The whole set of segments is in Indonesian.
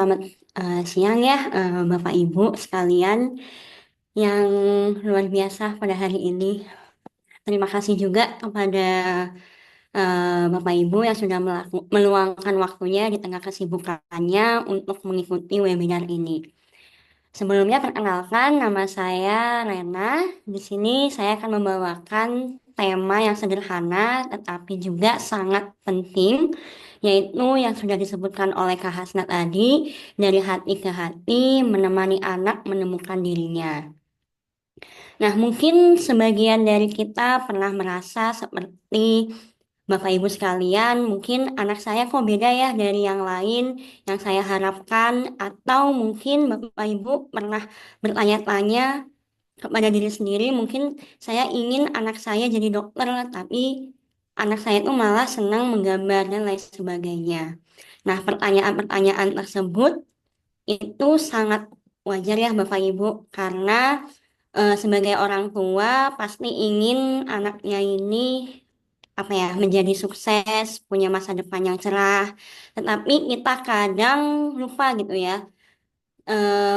Selamat siang ya, Bapak Ibu sekalian yang luar biasa pada hari ini. Terima kasih juga kepada Bapak Ibu yang sudah meluangkan waktunya di tengah kesibukannya untuk mengikuti webinar ini. Sebelumnya perkenalkan, nama saya Rena. Di sini saya akan membawakan tema yang sederhana tetapi juga sangat penting, yaitu yang sudah disebutkan oleh Kak Hasnat tadi, dari hati ke hati, menemani anak menemukan dirinya. Nah, mungkin sebagian dari kita pernah merasa seperti Bapak Ibu sekalian, mungkin anak saya kok beda ya dari yang lain yang saya harapkan, atau mungkin Bapak Ibu pernah bertanya-tanya kepada diri sendiri, mungkin saya ingin anak saya jadi dokter, tapi anak saya itu malah senang menggambar dan lain sebagainya. Nah, pertanyaan-pertanyaan tersebut itu sangat wajar ya Bapak Ibu, karena sebagai orang tua pasti ingin anaknya ini apa ya, menjadi sukses, punya masa depan yang cerah. Tetapi kita kadang lupa gitu ya,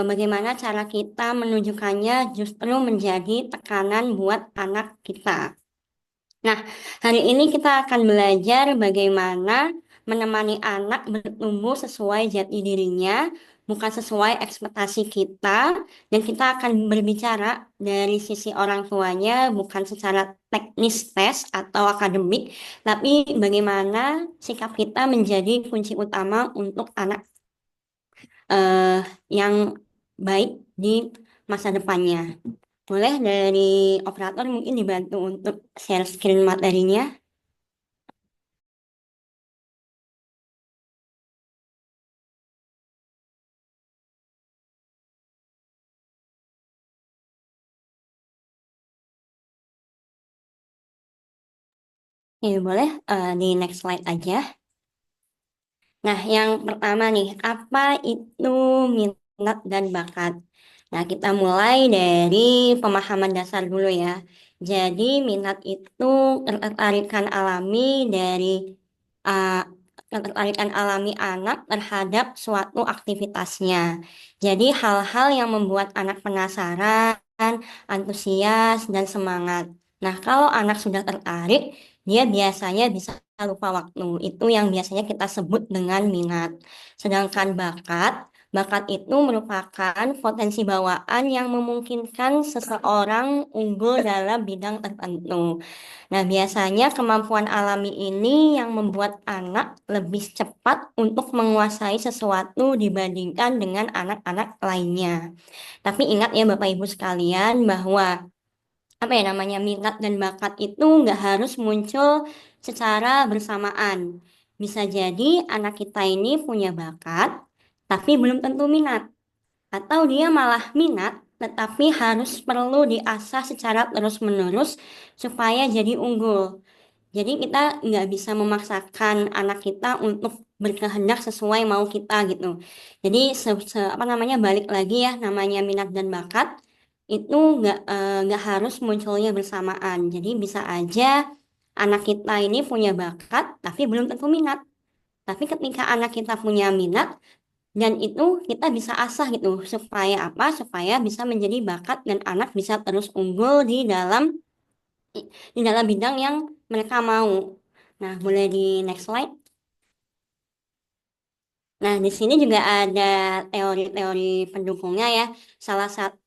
bagaimana cara kita menunjukkannya justru menjadi tekanan buat anak kita. Nah, hari ini kita akan belajar bagaimana menemani anak bertumbuh sesuai jati dirinya, bukan sesuai ekspektasi kita, dan kita akan berbicara dari sisi orang tuanya, bukan secara teknis tes atau akademik, tapi bagaimana sikap kita menjadi kunci utama untuk anak eh, yang baik di masa depannya. Boleh dari operator mungkin dibantu untuk share screen materinya. Ya, boleh di next slide aja. Nah, yang pertama nih, apa itu minat dan bakat? Nah, kita mulai dari pemahaman dasar dulu ya. Jadi, minat itu ketertarikan alami dari uh, ketertarikan alami anak terhadap suatu aktivitasnya. Jadi, hal-hal yang membuat anak penasaran, antusias, dan semangat. Nah, kalau anak sudah tertarik, dia biasanya bisa lupa waktu. Itu yang biasanya kita sebut dengan minat. Sedangkan bakat itu merupakan potensi bawaan yang memungkinkan seseorang unggul dalam bidang tertentu. Nah, biasanya kemampuan alami ini yang membuat anak lebih cepat untuk menguasai sesuatu dibandingkan dengan anak-anak lainnya. Tapi ingat ya Bapak Ibu sekalian bahwa apa ya namanya, minat dan bakat itu nggak harus muncul secara bersamaan. Bisa jadi anak kita ini punya bakat, tapi belum tentu minat. Atau dia malah minat, tetapi harus perlu diasah secara terus-menerus supaya jadi unggul. Jadi kita nggak bisa memaksakan anak kita untuk berkehendak sesuai mau kita gitu. Jadi apa namanya, balik lagi ya, namanya minat dan bakat itu nggak harus munculnya bersamaan. Jadi bisa aja anak kita ini punya bakat tapi belum tentu minat. Tapi ketika anak kita punya minat dan itu kita bisa asah gitu supaya apa? Supaya bisa menjadi bakat dan anak bisa terus unggul di dalam bidang yang mereka mau. Nah, boleh di next slide. Nah, di sini juga ada teori-teori pendukungnya ya. Salah satu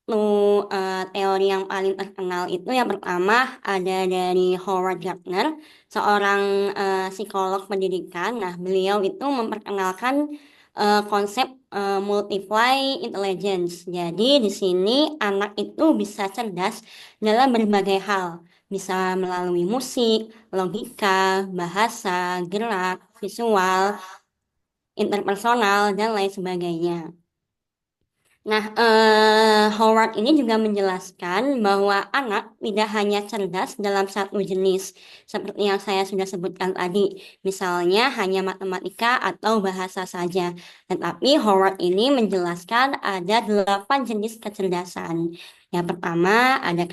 teori yang paling terkenal itu yang pertama ada dari Howard Gardner, seorang psikolog pendidikan. Nah, beliau itu memperkenalkan konsep multiply intelligence. Jadi, di sini anak itu bisa cerdas dalam berbagai hal. Bisa melalui musik, logika, bahasa, gerak, visual, interpersonal, dan lain sebagainya. Nah, Howard ini juga menjelaskan bahwa anak tidak hanya cerdas dalam satu jenis, seperti yang saya sudah sebutkan tadi, misalnya hanya matematika atau bahasa saja. Tetapi Howard ini menjelaskan ada 8 jenis kecerdasan. Yang pertama ada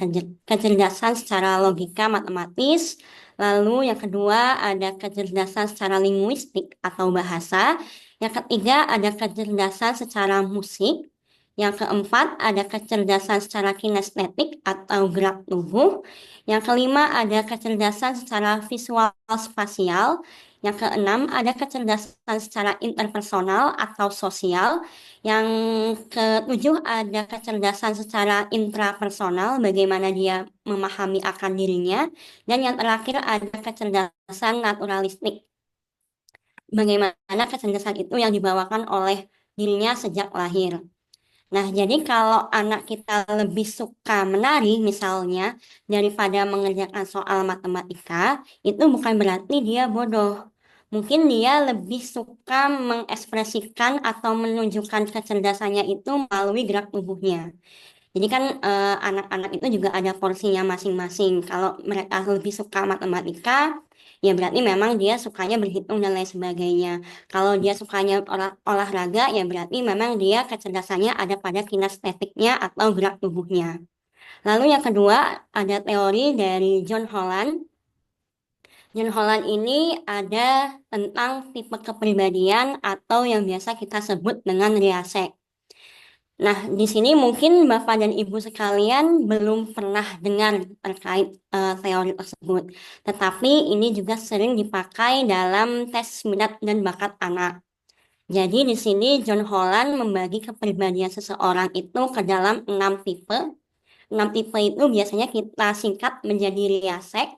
kecerdasan secara logika matematis, lalu yang kedua ada kecerdasan secara linguistik atau bahasa, Yang ketiga ada kecerdasan secara musik. Yang keempat ada kecerdasan secara kinestetik atau gerak tubuh. Yang kelima ada kecerdasan secara visual spasial. Yang keenam ada kecerdasan secara interpersonal atau sosial. Yang ketujuh ada kecerdasan secara intrapersonal, bagaimana dia memahami akan dirinya. Dan yang terakhir ada kecerdasan naturalistik, bagaimana kecerdasan itu yang dibawakan oleh dirinya sejak lahir. Nah, jadi kalau anak kita lebih suka menari misalnya daripada mengerjakan soal matematika, itu bukan berarti dia bodoh. Mungkin dia lebih suka mengekspresikan atau menunjukkan kecerdasannya itu melalui gerak tubuhnya. Jadi kan anak-anak itu juga ada porsinya masing-masing. Kalau mereka lebih suka matematika, ya berarti memang dia sukanya berhitung dan lain sebagainya. Kalau dia sukanya olahraga, ya berarti memang dia kecerdasannya ada pada kinestetiknya atau gerak tubuhnya. Lalu yang kedua, ada teori dari John Holland. John Holland ini ada tentang tipe kepribadian atau yang biasa kita sebut dengan Riasek. Nah, di sini mungkin Bapak dan Ibu sekalian belum pernah dengar terkait teori tersebut. Tetapi ini juga sering dipakai dalam tes minat dan bakat anak. Jadi di sini John Holland membagi kepribadian seseorang itu ke dalam 6 tipe. 6 tipe itu biasanya kita singkat menjadi riasek.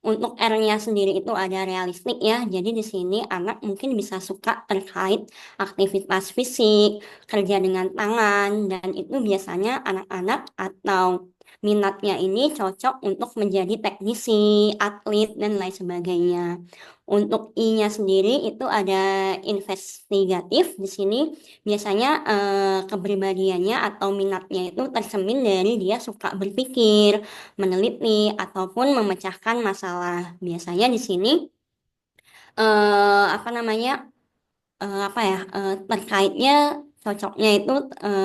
Untuk R-nya sendiri itu ada realistik ya. Jadi di sini anak mungkin bisa suka terkait aktivitas fisik, kerja dengan tangan, dan itu biasanya anak-anak atau minatnya ini cocok untuk menjadi teknisi, atlet, dan lain sebagainya. Untuk I-nya sendiri itu ada investigatif. Di sini biasanya kepribadiannya atau minatnya itu tercermin dari dia suka berpikir, meneliti ataupun memecahkan masalah. Biasanya di sini apa namanya terkaitnya cocoknya itu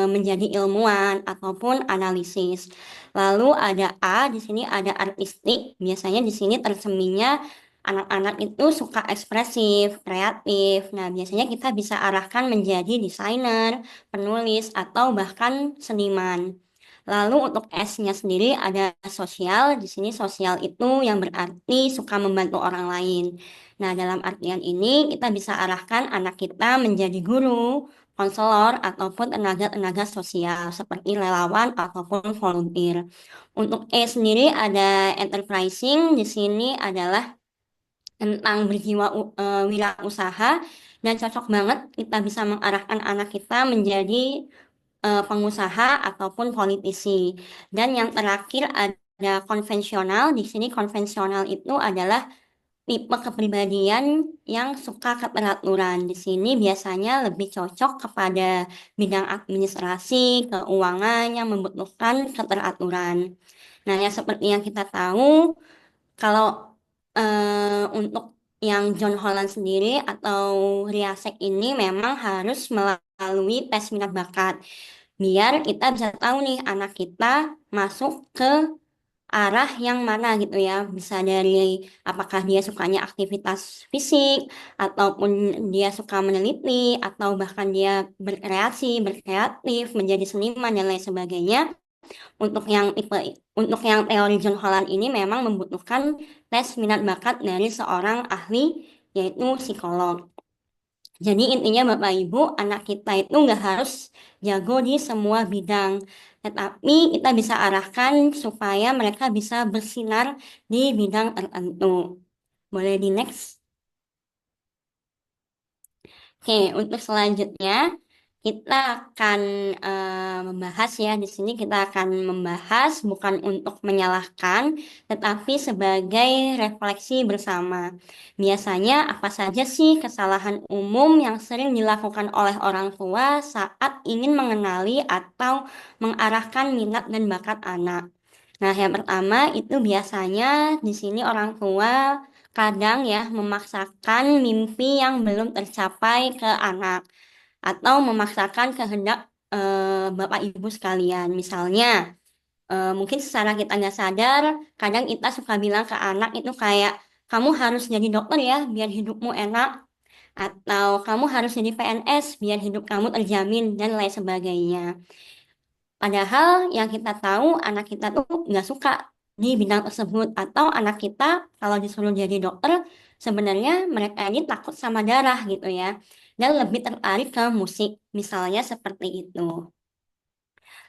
menjadi ilmuwan ataupun analisis. Lalu ada A, di sini ada artistik. Biasanya di sini tercerminnya anak-anak itu suka ekspresif, kreatif. Nah, biasanya kita bisa arahkan menjadi desainer, penulis, atau bahkan seniman. Lalu untuk S-nya sendiri ada sosial. Di sini sosial itu yang berarti suka membantu orang lain. Nah, dalam artian ini kita bisa arahkan anak kita menjadi guru, konselor, ataupun tenaga-tenaga sosial seperti relawan ataupun volunteer. Untuk E sendiri ada enterprising. Di sini adalah tentang berjiwa wirausaha dan cocok banget kita bisa mengarahkan anak kita menjadi pengusaha ataupun politisi. Dan yang terakhir ada konvensional. Di sini konvensional itu adalah tipe kepribadian yang suka keteraturan. Di sini biasanya lebih cocok kepada bidang administrasi, keuangan yang membutuhkan keteraturan. Nah, ya seperti yang kita tahu, kalau untuk yang John Holland sendiri atau Riasek ini memang harus melalui tes minat bakat biar kita bisa tahu nih anak kita masuk ke arah yang mana gitu ya. Bisa dari apakah dia sukanya aktivitas fisik ataupun dia suka meneliti atau bahkan dia berkreasi, berkreatif, menjadi seniman dan lain sebagainya. Untuk yang tipe untuk yang teori John Holland ini memang membutuhkan tes minat bakat dari seorang ahli yaitu psikolog. Jadi intinya Bapak Ibu, anak kita itu nggak harus jago di semua bidang, tetapi kita bisa arahkan supaya mereka bisa bersinar di bidang tertentu. Boleh di next? Oke, untuk selanjutnya kita akan membahas ya di sini kita akan membahas bukan untuk menyalahkan, tetapi sebagai refleksi bersama. Biasanya apa saja sih kesalahan umum yang sering dilakukan oleh orang tua saat ingin mengenali atau mengarahkan minat dan bakat anak? Nah, yang pertama itu biasanya di sini orang tua kadang ya memaksakan mimpi yang belum tercapai ke anak atau memaksakan kehendak Bapak Ibu sekalian. Misalnya, mungkin secara kita nggak sadar, kadang kita suka bilang ke anak itu kayak, kamu harus jadi dokter ya, biar hidupmu enak. atau kamu harus jadi PNS biar hidup kamu terjamin dan lain sebagainya. Padahal yang kita tahu anak kita tuh nggak suka di bidang tersebut atau anak kita kalau disuruh jadi dokter sebenarnya mereka ini takut sama darah gitu ya dan lebih tertarik ke musik misalnya seperti itu.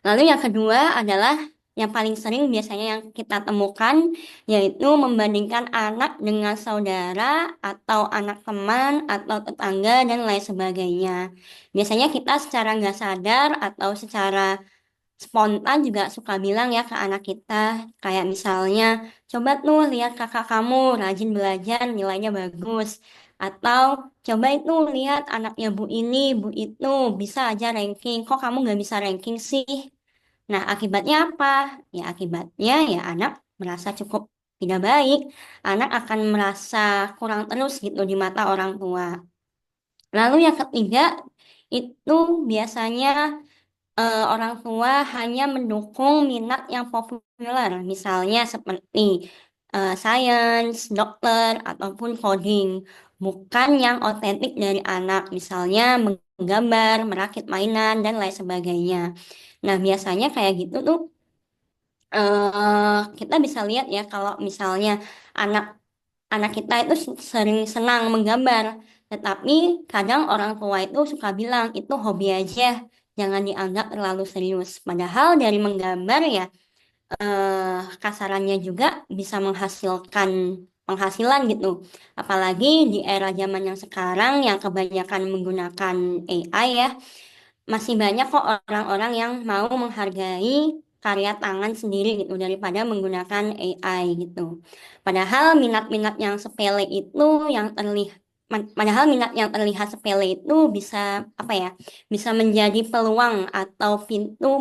Lalu yang kedua adalah yang paling sering biasanya yang kita temukan yaitu membandingkan anak dengan saudara atau anak teman atau tetangga dan lain sebagainya. Biasanya kita secara nggak sadar atau secara spontan juga suka bilang ya ke anak kita kayak misalnya coba tuh lihat kakak kamu rajin belajar nilainya bagus atau coba itu lihat anaknya bu ini bu itu bisa aja ranking kok kamu nggak bisa ranking sih. Nah, akibatnya apa? Ya, akibatnya ya anak merasa cukup tidak baik. Anak akan merasa kurang terus gitu di mata orang tua. Lalu yang ketiga, itu biasanya orang tua hanya mendukung minat yang populer. Misalnya seperti sains, dokter, ataupun coding. Bukan yang otentik dari anak. Misalnya menggambar, merakit mainan, dan lain sebagainya. Nah, biasanya kayak gitu tuh kita bisa lihat ya kalau misalnya anak anak kita itu sering senang menggambar, tetapi kadang orang tua itu suka bilang itu hobi aja, jangan dianggap terlalu serius. Padahal dari menggambar ya kasarannya juga bisa menghasilkan penghasilan gitu. Apalagi di era zaman yang sekarang yang kebanyakan menggunakan AI ya. Masih banyak kok orang-orang yang mau menghargai karya tangan sendiri gitu daripada menggunakan AI gitu. Padahal minat-minat yang sepele itu yang terlihat padahal minat yang terlihat sepele itu bisa apa ya? Bisa menjadi peluang atau pintu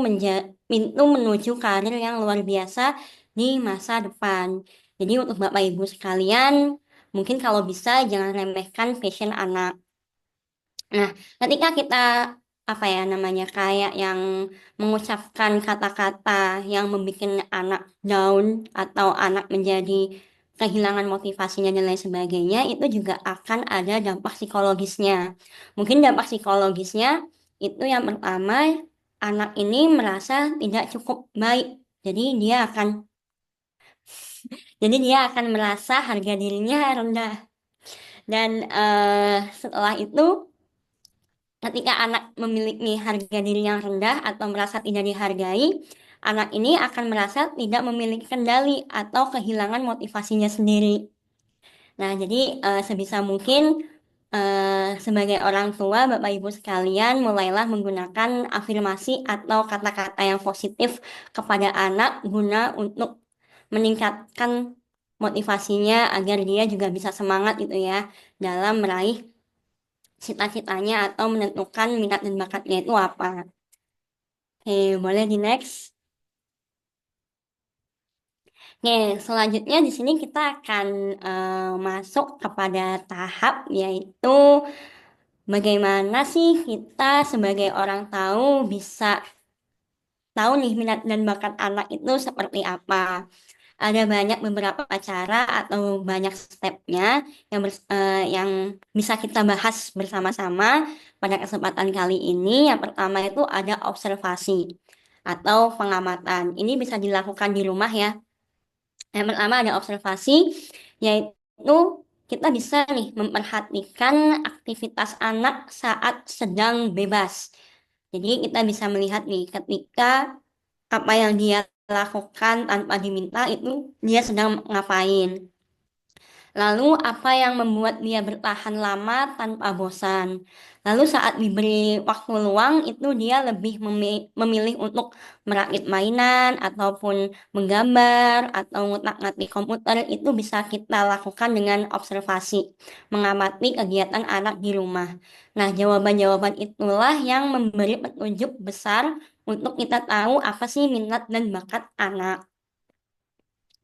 menuju karir yang luar biasa di masa depan. Jadi untuk Bapak Ibu sekalian, mungkin kalau bisa jangan remehkan passion anak. Nah, ketika kita apa ya namanya kayak yang mengucapkan kata-kata yang membuat anak down atau anak menjadi kehilangan motivasinya dan lain sebagainya, itu juga akan ada dampak psikologisnya. Mungkin dampak psikologisnya itu yang pertama, anak ini merasa tidak cukup baik. Jadi dia akan merasa harga dirinya rendah. Dan setelah itu ketika anak memiliki harga diri yang rendah atau merasa tidak dihargai, anak ini akan merasa tidak memiliki kendali atau kehilangan motivasinya sendiri. Nah, jadi sebisa mungkin sebagai orang tua, Bapak Ibu sekalian, mulailah menggunakan afirmasi atau kata-kata yang positif kepada anak guna untuk meningkatkan motivasinya agar dia juga bisa semangat gitu ya dalam meraih cita-citanya atau menentukan minat dan bakatnya itu apa. Oke, boleh di next. Oke, selanjutnya di sini kita akan masuk kepada tahap yaitu bagaimana sih kita sebagai orang tahu bisa tahu nih minat dan bakat anak itu seperti apa. Ada banyak beberapa cara atau banyak stepnya yang bisa kita bahas bersama-sama pada kesempatan kali ini. Yang pertama itu ada observasi atau pengamatan. Ini bisa dilakukan di rumah ya. Yang pertama ada observasi, yaitu kita bisa nih memperhatikan aktivitas anak saat sedang bebas. Jadi kita bisa melihat nih ketika apa yang dia lakukan tanpa diminta itu dia sedang ngapain. Lalu apa yang membuat dia bertahan lama tanpa bosan? Lalu saat diberi waktu luang itu dia lebih memilih untuk merakit mainan ataupun menggambar atau ngutak-ngatik komputer itu bisa kita lakukan dengan observasi, mengamati kegiatan anak di rumah. Nah, jawaban-jawaban itulah yang memberi petunjuk besar untuk kita tahu apa sih minat dan bakat anak.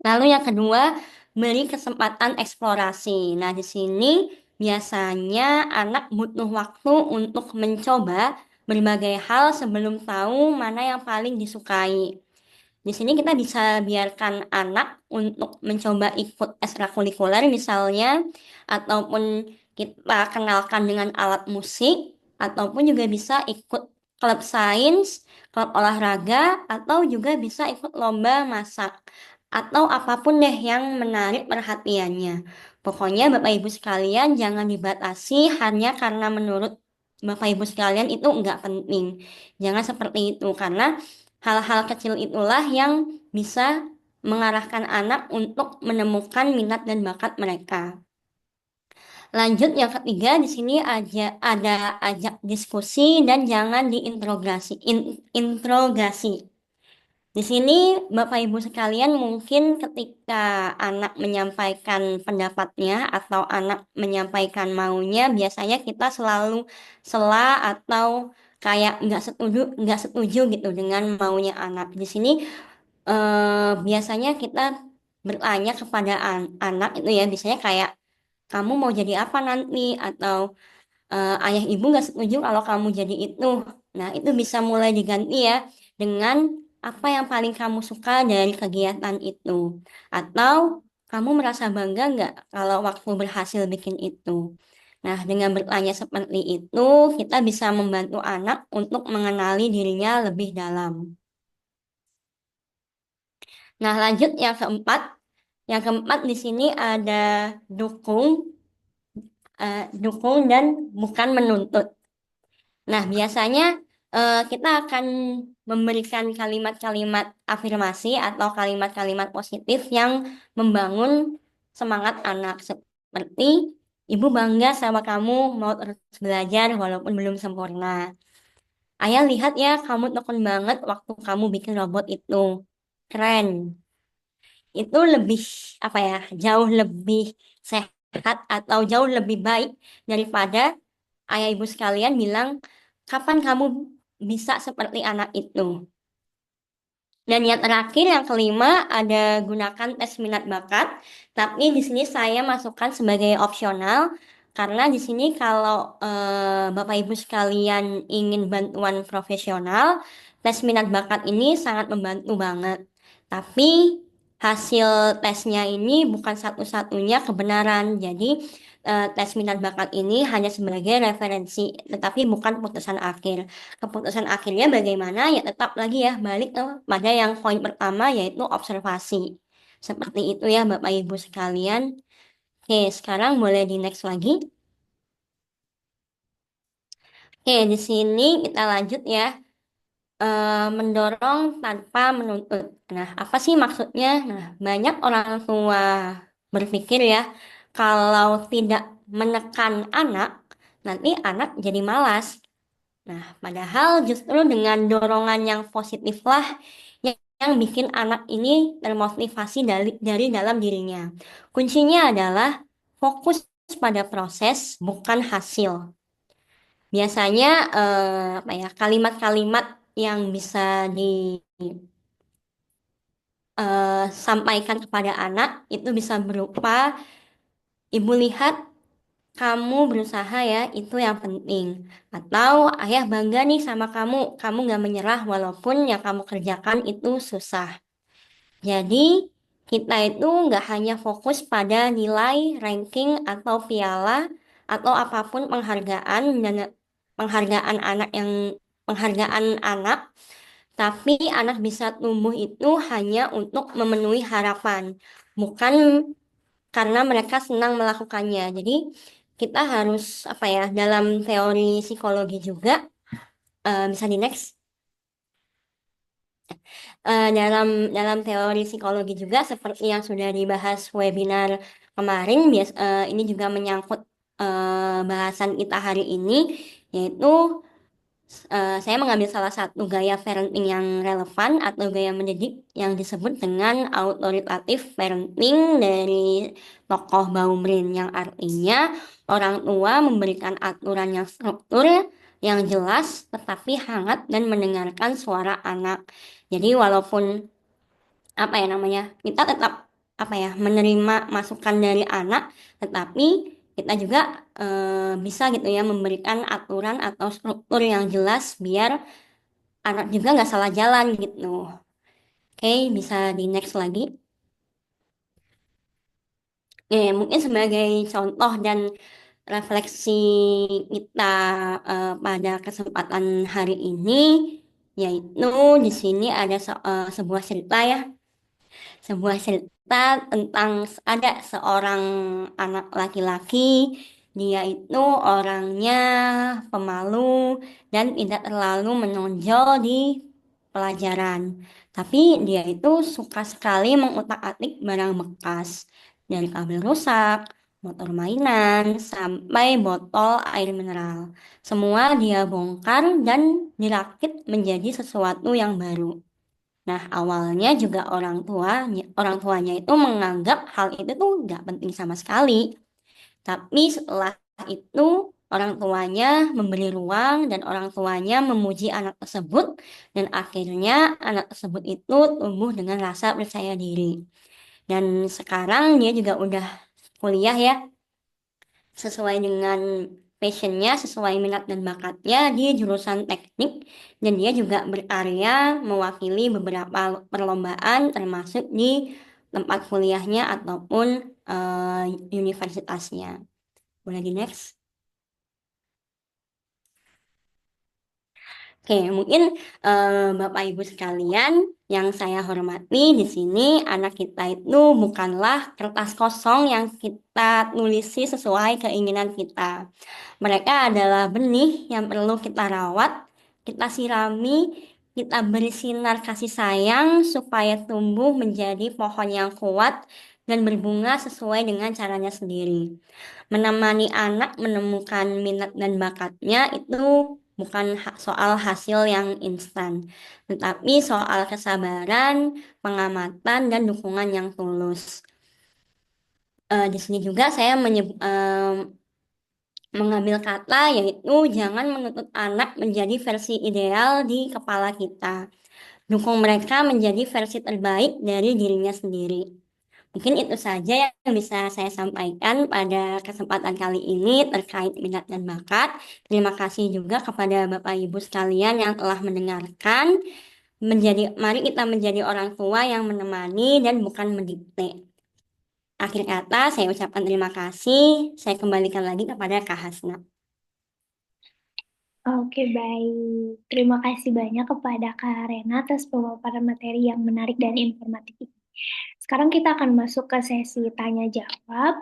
Lalu yang kedua, beri kesempatan eksplorasi. Nah, di sini biasanya anak butuh waktu untuk mencoba berbagai hal sebelum tahu mana yang paling disukai. Di sini kita bisa biarkan anak untuk mencoba ikut ekstrakurikuler misalnya, ataupun kita kenalkan dengan alat musik, ataupun juga bisa ikut klub sains, klub olahraga, atau juga bisa ikut lomba masak, atau apapun deh yang menarik perhatiannya. Pokoknya Bapak Ibu sekalian jangan dibatasi hanya karena menurut Bapak Ibu sekalian itu nggak penting. Jangan seperti itu, karena hal-hal kecil itulah yang bisa mengarahkan anak untuk menemukan minat dan bakat mereka. Lanjut yang ketiga di sini aja ada ajak diskusi dan jangan diinterogasi. Interogasi. Di sini Bapak Ibu sekalian mungkin ketika anak menyampaikan pendapatnya atau anak menyampaikan maunya, biasanya kita selalu sela atau kayak nggak setuju gitu dengan maunya anak. Di sini biasanya kita bertanya kepada anak itu ya, biasanya kayak kamu mau jadi apa nanti, atau ayah ibu nggak setuju kalau kamu jadi itu. Nah, itu bisa mulai diganti ya dengan apa yang paling kamu suka dari kegiatan itu. Atau kamu merasa bangga nggak kalau waktu berhasil bikin itu. Nah, dengan bertanya seperti itu, kita bisa membantu anak untuk mengenali dirinya lebih dalam. Nah, lanjut yang keempat. Yang keempat di sini ada dukung, dukung dan bukan menuntut. Nah, biasanya kita akan memberikan kalimat-kalimat afirmasi atau kalimat-kalimat positif yang membangun semangat anak. Seperti, Ibu bangga sama kamu mau terus belajar walaupun belum sempurna. Ayah lihat ya, kamu tekun banget waktu kamu bikin robot itu. Keren. Itu lebih, apa ya, jauh lebih sehat atau jauh lebih baik daripada ayah ibu sekalian bilang, kapan kamu bisa seperti anak itu? Dan yang terakhir, yang kelima, ada gunakan tes minat bakat. Tapi di sini saya masukkan sebagai opsional, karena di sini kalau Bapak Ibu sekalian ingin bantuan profesional, tes minat bakat ini sangat membantu banget. Tapi hasil tesnya ini bukan satu-satunya kebenaran. Jadi tes minat bakat ini hanya sebagai referensi, tetapi bukan putusan akhir. Keputusan akhirnya bagaimana ya tetap lagi ya balik ke pada yang poin pertama yaitu observasi. Seperti itu ya Bapak Ibu sekalian. Oke, sekarang boleh di next lagi. Oke, di sini kita lanjut ya. Mendorong tanpa menuntut. Nah, apa sih maksudnya? Nah, banyak orang tua berpikir ya, kalau tidak menekan anak, nanti anak jadi malas. Nah, padahal justru dengan dorongan yang positif lah yang bikin anak ini termotivasi dari dalam dirinya. Kuncinya adalah fokus pada proses, bukan hasil. Biasanya apa ya, kalimat-kalimat yang bisa disampaikan kepada anak itu bisa berupa, Ibu lihat kamu berusaha ya, itu yang penting. Atau ayah bangga nih sama kamu gak menyerah walaupun yang kamu kerjakan itu susah. Jadi kita itu nggak hanya fokus pada nilai, ranking, atau piala, atau apapun penghargaan anak, tapi anak bisa tumbuh itu hanya untuk memenuhi harapan, bukan karena mereka senang melakukannya. Jadi kita harus apa ya, dalam teori psikologi juga, bisa di next. Dalam dalam teori psikologi juga seperti yang sudah dibahas webinar kemarin, ini juga menyangkut bahasan kita hari ini, yaitu saya mengambil salah satu gaya parenting yang relevan atau gaya mendidik yang disebut dengan authoritative parenting dari tokoh Baumrin, yang artinya orang tua memberikan aturan yang struktur, yang jelas, tetapi hangat dan mendengarkan suara anak. Jadi walaupun apa ya namanya, kita tetap apa ya menerima masukan dari anak, tetapi kita juga bisa gitu ya memberikan aturan atau struktur yang jelas biar anak juga nggak salah jalan gitu. Oke, bisa di next lagi. Mungkin sebagai contoh dan refleksi kita pada kesempatan hari ini, yaitu di sini ada sebuah cerita ya, sebuah cerita tentang ada seorang anak laki-laki, dia itu orangnya pemalu dan tidak terlalu menonjol di pelajaran. Tapi dia itu suka sekali mengutak-atik barang bekas, dari kabel rusak, motor mainan, sampai botol air mineral. Semua dia bongkar dan dirakit menjadi sesuatu yang baru. Nah, awalnya juga orang tuanya itu menganggap hal itu tuh nggak penting sama sekali. Tapi setelah itu orang tuanya memberi ruang dan orang tuanya memuji anak tersebut dan akhirnya anak tersebut itu tumbuh dengan rasa percaya diri. Dan sekarang dia juga udah kuliah ya, sesuai dengan passionnya, sesuai minat dan bakatnya di jurusan teknik, dan dia juga berkarya mewakili beberapa perlombaan termasuk di tempat kuliahnya ataupun universitasnya. Boleh di next? Oke, mungkin Bapak Ibu sekalian yang saya hormati di sini, anak kita itu bukanlah kertas kosong yang kita tulisi sesuai keinginan kita. Mereka adalah benih yang perlu kita rawat, kita sirami, kita beri sinar kasih sayang supaya tumbuh menjadi pohon yang kuat dan berbunga sesuai dengan caranya sendiri. Menemani anak menemukan minat dan bakatnya itu bukan soal hasil yang instan, tetapi soal kesabaran, pengamatan, dan dukungan yang tulus. Di sini juga saya mengambil kata yaitu jangan menuntut anak menjadi versi ideal di kepala kita. Dukung mereka menjadi versi terbaik dari dirinya sendiri. Mungkin itu saja yang bisa saya sampaikan pada kesempatan kali ini terkait minat dan bakat. Terima kasih juga kepada Bapak Ibu sekalian yang telah mendengarkan. Mari kita menjadi orang tua yang menemani dan bukan mendikte. Akhir kata, saya ucapkan terima kasih. Saya kembalikan lagi kepada Kak Hasna. Oke, baik. Terima kasih banyak kepada Kak Rena atas pemaparan materi yang menarik dan informatif ini. Sekarang kita akan masuk ke sesi tanya jawab.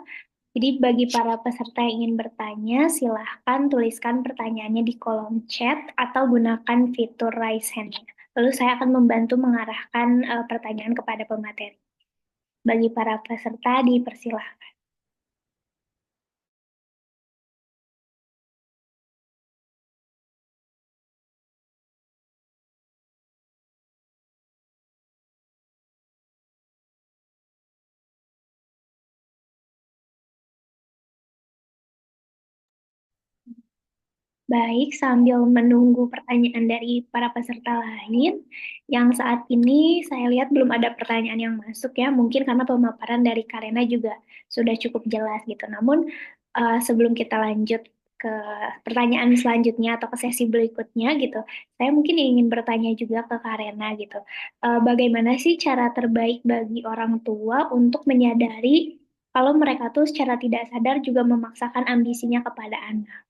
Jadi bagi para peserta yang ingin bertanya, silahkan tuliskan pertanyaannya di kolom chat atau gunakan fitur raise hand. Lalu saya akan membantu mengarahkan pertanyaan kepada pemateri. Bagi para peserta, dipersilahkan. Baik, sambil menunggu pertanyaan dari para peserta lain, yang saat ini saya lihat belum ada pertanyaan yang masuk ya, mungkin karena pemaparan dari Karena juga sudah cukup jelas gitu. Namun sebelum kita lanjut ke pertanyaan selanjutnya atau ke sesi berikutnya gitu, saya mungkin ingin bertanya juga ke Karena gitu. Bagaimana sih cara terbaik bagi orang tua untuk menyadari kalau mereka tuh secara tidak sadar juga memaksakan ambisinya kepada anak?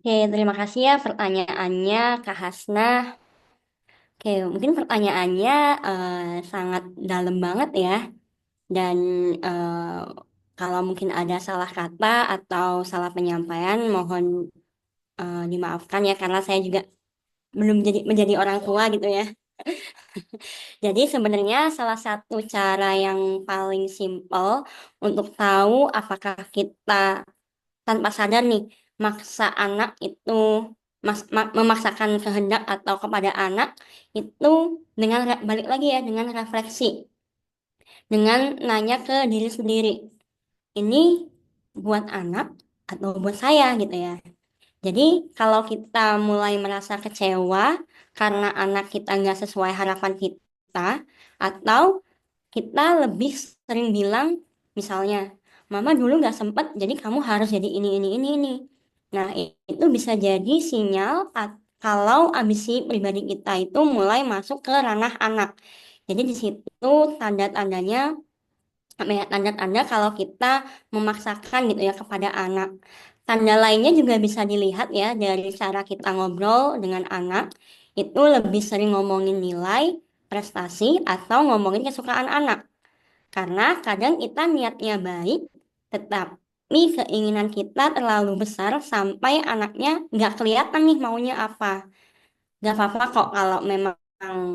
Oke, terima kasih ya pertanyaannya Kak Hasna. Oke, mungkin pertanyaannya sangat dalam banget ya. Dan kalau mungkin ada salah kata atau salah penyampaian, mohon dimaafkan ya karena saya juga belum menjadi orang tua gitu ya. Jadi sebenarnya salah satu cara yang paling simpel untuk tahu apakah kita tanpa sadar nih maksa anak itu memaksakan kehendak atau kepada anak itu dengan balik lagi ya dengan refleksi, dengan nanya ke diri sendiri. Ini buat anak atau buat saya gitu ya. Jadi kalau kita mulai merasa kecewa karena anak kita nggak sesuai harapan kita, atau kita lebih sering bilang misalnya, Mama dulu nggak sempet, jadi kamu harus jadi ini. Nah, itu bisa jadi sinyal kalau ambisi pribadi kita itu mulai masuk ke ranah anak. Jadi di situ tanda-tandanya apa ya, tanda-tanda kalau kita memaksakan gitu ya kepada anak. Tanda lainnya juga bisa dilihat ya dari cara kita ngobrol dengan anak, itu lebih sering ngomongin nilai, prestasi, atau ngomongin kesukaan anak. Karena kadang kita niatnya baik, tetapi keinginan kita terlalu besar sampai anaknya nggak kelihatan nih maunya apa. Gak apa-apa kok kalau memang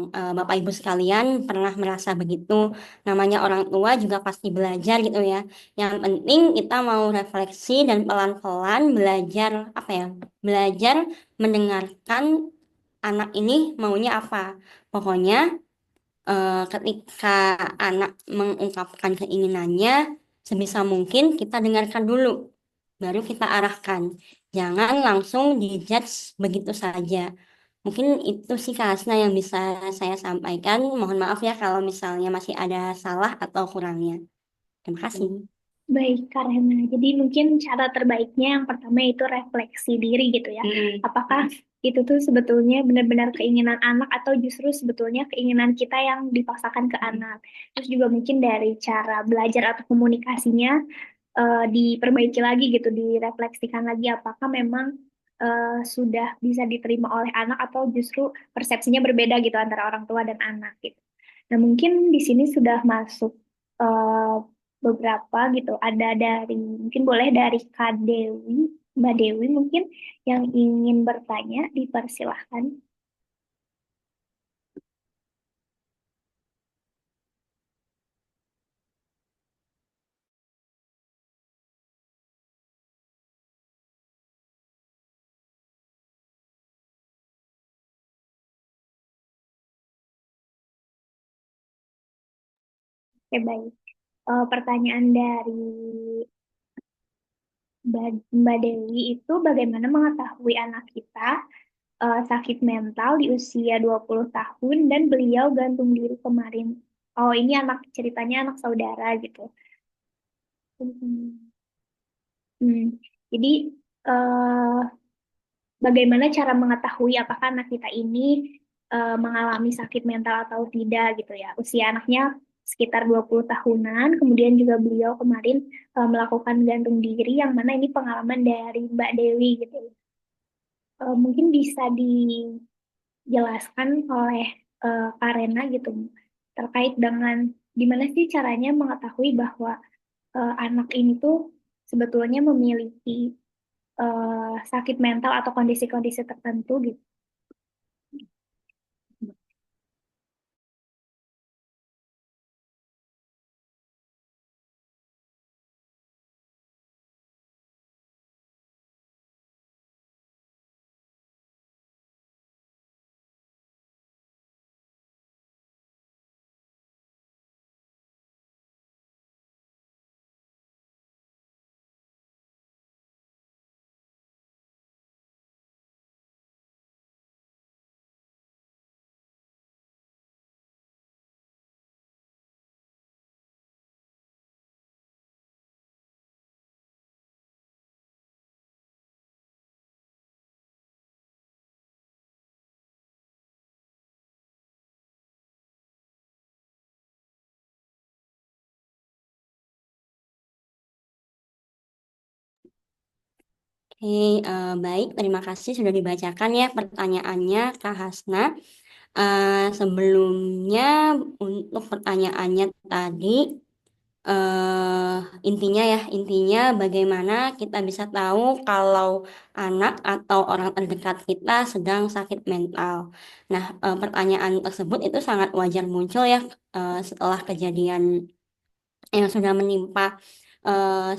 Bapak Ibu sekalian pernah merasa begitu. Namanya orang tua juga pasti belajar gitu ya. Yang penting kita mau refleksi dan pelan-pelan belajar apa ya? Belajar mendengarkan anak ini maunya apa. Pokoknya ketika anak mengungkapkan keinginannya, sebisa mungkin kita dengarkan dulu, baru kita arahkan. Jangan langsung dijudge begitu saja. Mungkin itu sih Kak Hasna yang bisa saya sampaikan. Mohon maaf ya kalau misalnya masih ada salah atau kurangnya. Terima kasih. Baik, karena jadi mungkin cara terbaiknya yang pertama itu refleksi diri gitu ya. Mm-mm. Apakah itu tuh sebetulnya benar-benar keinginan anak atau justru sebetulnya keinginan kita yang dipaksakan ke anak. Terus juga mungkin dari cara belajar atau komunikasinya diperbaiki lagi gitu, direfleksikan lagi apakah memang sudah bisa diterima oleh anak atau justru persepsinya berbeda gitu antara orang tua dan anak gitu. Nah, mungkin di sini sudah masuk eh, beberapa gitu. Ada dari, mungkin boleh dari Kak Dewi, Mbak Dewi mungkin yang ingin bertanya, dipersilahkan. Oke, baik. Pertanyaan dari Mbak Dewi itu bagaimana mengetahui anak kita sakit mental di usia 20 tahun dan beliau gantung diri kemarin. Oh, ini anak ceritanya anak saudara gitu. Hmm. Hmm. Jadi eh, bagaimana cara mengetahui apakah anak kita ini mengalami sakit mental atau tidak gitu ya. Usia anaknya sekitar 20 tahunan, kemudian juga beliau kemarin melakukan gantung diri yang mana ini pengalaman dari Mbak Dewi gitu. Mungkin bisa dijelaskan oleh Kak Rena gitu terkait dengan gimana sih caranya mengetahui bahwa anak ini tuh sebetulnya memiliki sakit mental atau kondisi-kondisi tertentu gitu. Oke, baik. Terima kasih sudah dibacakan ya pertanyaannya Kak Hasna. Sebelumnya untuk pertanyaannya tadi, eh intinya bagaimana kita bisa tahu kalau anak atau orang terdekat kita sedang sakit mental. Nah, pertanyaan tersebut itu sangat wajar muncul ya setelah kejadian yang sudah menimpa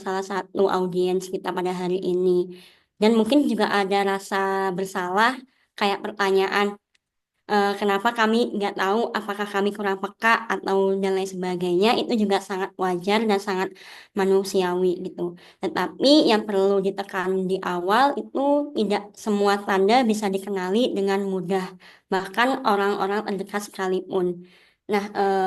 salah satu audiens kita pada hari ini. Dan mungkin juga ada rasa bersalah, kayak pertanyaan, kenapa kami nggak tahu apakah kami kurang peka atau dan lain sebagainya, itu juga sangat wajar dan sangat manusiawi gitu. Tetapi yang perlu ditekan di awal itu tidak semua tanda bisa dikenali dengan mudah, bahkan orang-orang terdekat sekalipun. Nah,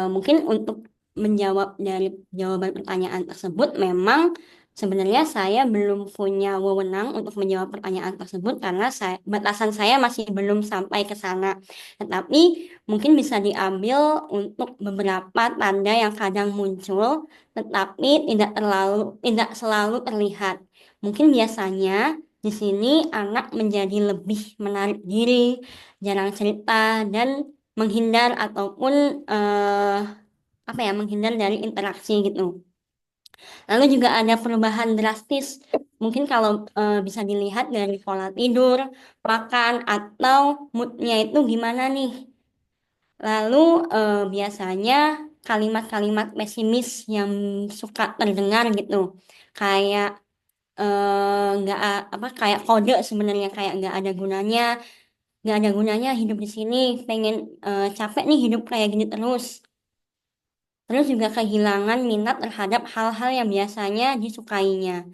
mungkin untuk menjawab dari jawaban pertanyaan tersebut, memang Sebenarnya saya belum punya wewenang untuk menjawab pertanyaan tersebut karena batasan saya masih belum sampai ke sana. Tetapi mungkin bisa diambil untuk beberapa tanda yang kadang muncul, tetapi tidak selalu terlihat. Mungkin biasanya di sini anak menjadi lebih menarik diri, jarang cerita, dan menghindar ataupun menghindar dari interaksi gitu. Lalu juga ada perubahan drastis. Mungkin kalau bisa dilihat dari pola tidur, makan, atau moodnya itu gimana nih. Lalu biasanya kalimat-kalimat pesimis yang suka terdengar gitu. Kayak nggak kayak kode sebenarnya kayak nggak ada gunanya hidup di sini, pengen capek nih hidup kayak gini terus. Terus juga kehilangan minat terhadap hal-hal yang biasanya disukainya.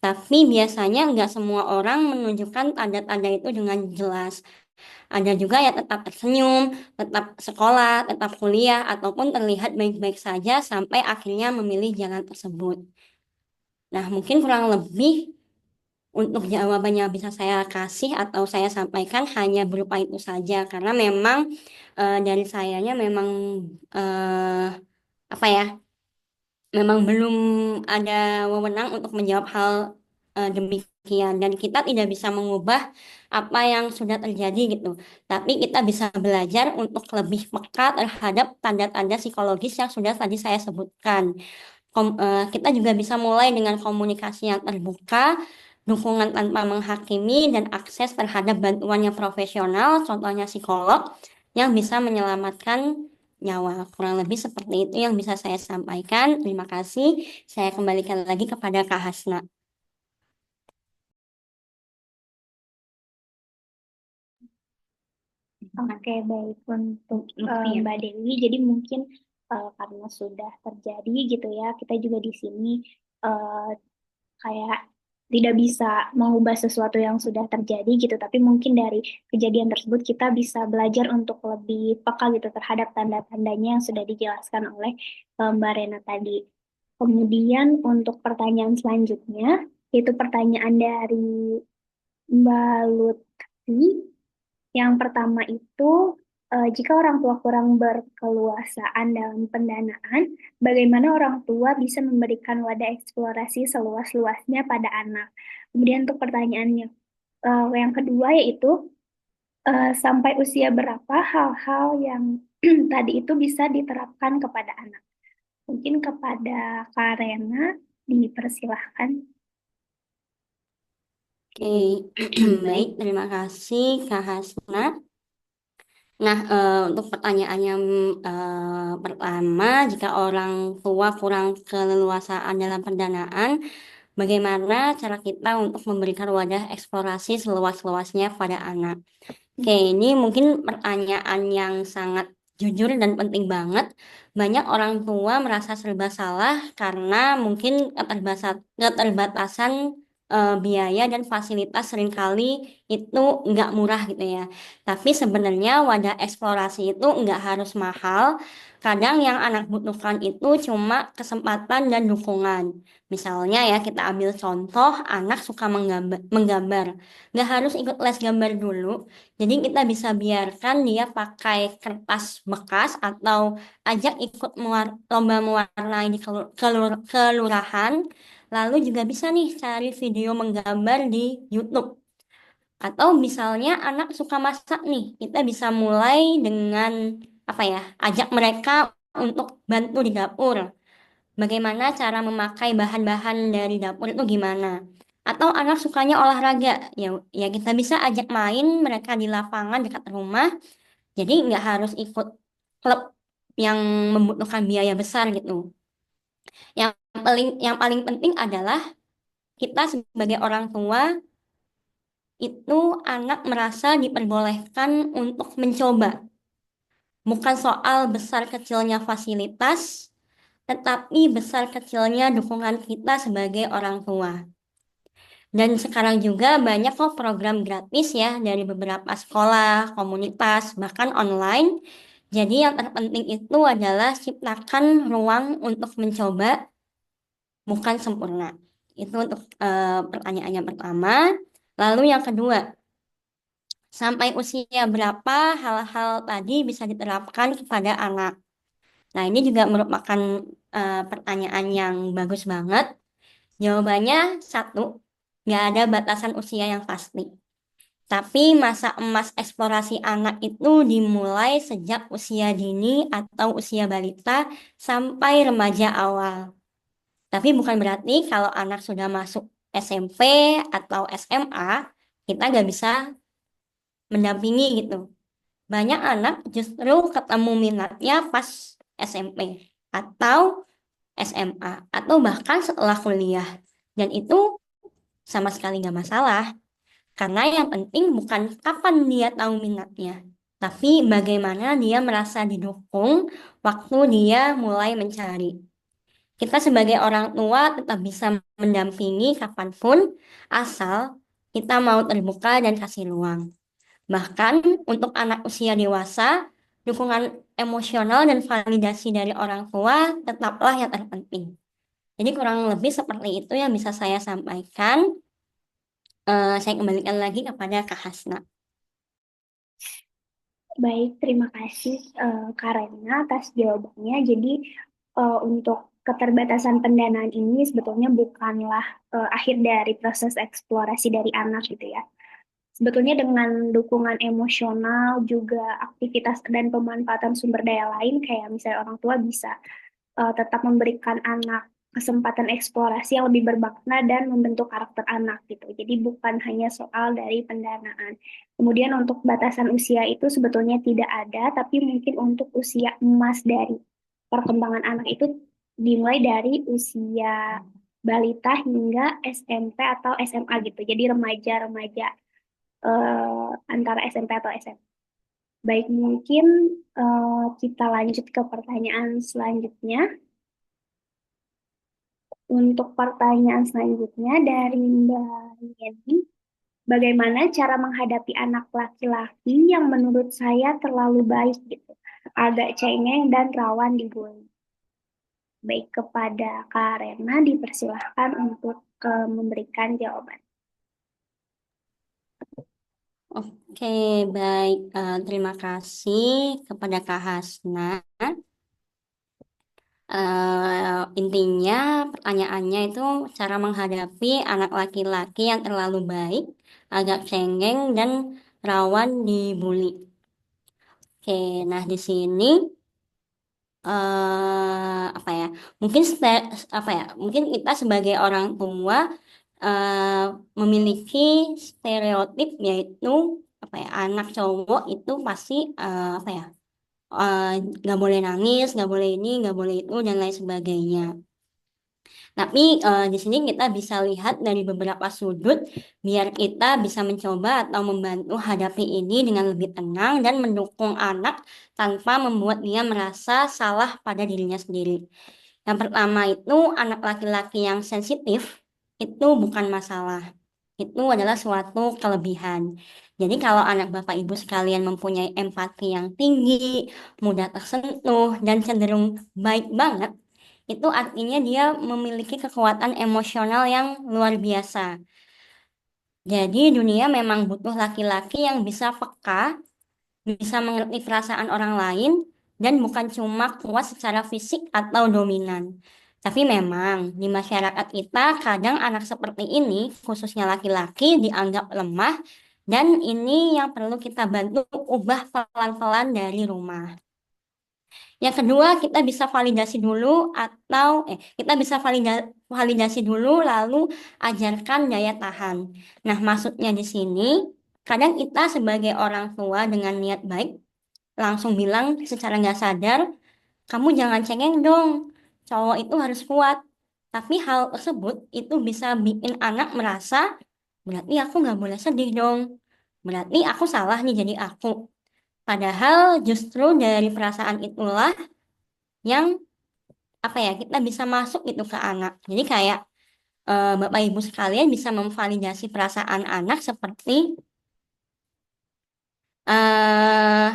Tapi biasanya nggak semua orang menunjukkan tanda-tanda itu dengan jelas. Ada juga yang tetap tersenyum, tetap sekolah, tetap kuliah, ataupun terlihat baik-baik saja sampai akhirnya memilih jalan tersebut. Nah, mungkin kurang lebih untuk jawaban yang bisa saya kasih atau saya sampaikan hanya berupa itu saja. Karena memang dari sayanya memang eh, apa ya memang belum ada wewenang untuk menjawab hal demikian dan kita tidak bisa mengubah apa yang sudah terjadi gitu. Tapi kita bisa belajar untuk lebih peka terhadap tanda-tanda psikologis yang sudah tadi saya sebutkan. Kita juga bisa mulai dengan komunikasi yang terbuka, dukungan tanpa menghakimi, dan akses terhadap bantuan yang profesional, contohnya psikolog, yang bisa menyelamatkan nyawa. Kurang lebih seperti itu yang bisa saya sampaikan. Terima kasih. Saya kembalikan lagi kepada Kak Hasna. Oke, baik untuk Mbak Dewi. Jadi mungkin karena sudah terjadi gitu ya, kita juga di sini eh, kayak tidak bisa mengubah sesuatu yang sudah terjadi gitu, tapi mungkin dari kejadian tersebut kita bisa belajar untuk lebih peka gitu terhadap tanda-tandanya yang sudah dijelaskan oleh Mbak Rena tadi. Kemudian untuk pertanyaan selanjutnya, yaitu pertanyaan dari Mbak Lutfi. Yang pertama itu, jika orang tua kurang berkeluasaan dalam pendanaan, bagaimana orang tua bisa memberikan wadah eksplorasi seluas-luasnya pada anak? Kemudian untuk pertanyaannya, yang kedua yaitu, sampai usia berapa hal-hal yang tadi itu bisa diterapkan kepada anak? Mungkin kepada Kak Rena, dipersilahkan. Oke, baik. Terima kasih Kak Hasna. Nah, untuk pertanyaan yang pertama, jika orang tua kurang keleluasaan dalam pendanaan, bagaimana cara kita untuk memberikan wadah eksplorasi seluas-luasnya pada anak? Oke, ini mungkin pertanyaan yang sangat jujur dan penting banget. Banyak orang tua merasa serba salah karena mungkin keterbatasan biaya dan fasilitas seringkali itu nggak murah gitu ya. Tapi sebenarnya wadah eksplorasi itu nggak harus mahal. Kadang yang anak butuhkan itu cuma kesempatan dan dukungan. Misalnya ya kita ambil contoh anak suka menggambar. Nggak harus ikut les gambar dulu. Jadi kita bisa biarkan dia pakai kertas bekas atau ajak ikut lomba mewarnai di kelurahan. Lalu juga bisa nih cari video menggambar di YouTube. Atau misalnya anak suka masak nih, kita bisa mulai dengan ajak mereka untuk bantu di dapur. Bagaimana cara memakai bahan-bahan dari dapur itu gimana? Atau anak sukanya olahraga, ya kita bisa ajak main mereka di lapangan dekat rumah. Jadi nggak harus ikut klub yang membutuhkan biaya besar gitu. Yang paling penting adalah kita sebagai orang tua itu anak merasa diperbolehkan untuk mencoba. Bukan soal besar kecilnya fasilitas, tetapi besar kecilnya dukungan kita sebagai orang tua. Dan sekarang juga banyak kok program gratis ya dari beberapa sekolah, komunitas, bahkan online. Jadi yang terpenting itu adalah ciptakan ruang untuk mencoba, bukan sempurna. Itu untuk pertanyaan yang pertama. Lalu yang kedua, sampai usia berapa hal-hal tadi bisa diterapkan kepada anak? Nah, ini juga merupakan pertanyaan yang bagus banget. Jawabannya satu, nggak ada batasan usia yang pasti. Tapi masa emas eksplorasi anak itu dimulai sejak usia dini atau usia balita sampai remaja awal. Tapi bukan berarti kalau anak sudah masuk SMP atau SMA, kita nggak bisa mendampingi gitu. Banyak anak justru ketemu minatnya pas SMP atau SMA atau bahkan setelah kuliah. Dan itu sama sekali nggak masalah. Karena yang penting bukan kapan dia tahu minatnya, tapi bagaimana dia merasa didukung waktu dia mulai mencari. Kita sebagai orang tua tetap bisa mendampingi kapanpun, asal kita mau terbuka dan kasih ruang. Bahkan untuk anak usia dewasa, dukungan emosional dan validasi dari orang tua tetaplah yang terpenting. Jadi kurang lebih seperti itu yang bisa saya sampaikan. Saya kembalikan lagi kepada Kak Hasna. Baik, terima kasih Kak Rena atas jawabannya. Jadi untuk keterbatasan pendanaan ini sebetulnya bukanlah akhir dari proses eksplorasi dari anak gitu ya. Sebetulnya dengan dukungan emosional juga aktivitas dan pemanfaatan sumber daya lain kayak misalnya orang tua bisa tetap memberikan anak kesempatan eksplorasi yang lebih bermakna dan membentuk karakter anak gitu. Jadi bukan hanya soal dari pendanaan. Kemudian untuk batasan usia itu sebetulnya tidak ada, tapi mungkin untuk usia emas dari perkembangan anak itu dimulai dari usia balita hingga SMP atau SMA gitu. Jadi remaja-remaja antara SMP atau SMA. Baik, mungkin kita lanjut ke pertanyaan selanjutnya. Untuk pertanyaan selanjutnya dari Mbak Yeni, bagaimana cara menghadapi anak laki-laki yang menurut saya terlalu baik gitu, agak cengeng dan rawan dibully? Baik, kepada Kak Rena dipersilahkan untuk memberikan jawaban. Oke, baik. Terima kasih kepada Kak Hasna. Intinya pertanyaannya itu cara menghadapi anak laki-laki yang terlalu baik, agak cengeng dan rawan dibully. Oke, nah di sini apa ya? Mungkin apa ya? Mungkin kita sebagai orang tua memiliki stereotip yaitu apa ya? Anak cowok itu pasti apa ya? eh, nggak boleh nangis, nggak boleh ini, nggak boleh itu dan lain sebagainya. Tapi di sini kita bisa lihat dari beberapa sudut biar kita bisa mencoba atau membantu hadapi ini dengan lebih tenang dan mendukung anak tanpa membuat dia merasa salah pada dirinya sendiri. Yang pertama itu anak laki-laki yang sensitif itu bukan masalah. Itu adalah suatu kelebihan. Jadi kalau anak Bapak Ibu sekalian mempunyai empati yang tinggi, mudah tersentuh, dan cenderung baik banget, itu artinya dia memiliki kekuatan emosional yang luar biasa. Jadi dunia memang butuh laki-laki yang bisa peka, bisa mengerti perasaan orang lain, dan bukan cuma kuat secara fisik atau dominan. Tapi memang di masyarakat kita kadang anak seperti ini, khususnya laki-laki, dianggap lemah, dan ini yang perlu kita bantu ubah pelan-pelan dari rumah. Yang kedua, kita bisa validasi dulu atau kita bisa validasi dulu lalu ajarkan daya tahan. Nah, maksudnya di sini kadang kita sebagai orang tua dengan niat baik langsung bilang secara nggak sadar, kamu jangan cengeng dong, cowok itu harus kuat. Tapi hal tersebut itu bisa bikin anak merasa, berarti aku nggak boleh sedih dong. Berarti aku salah nih jadi aku. Padahal justru dari perasaan itulah yang apa ya kita bisa masuk itu ke anak. Jadi kayak Bapak Ibu sekalian bisa memvalidasi perasaan anak seperti eh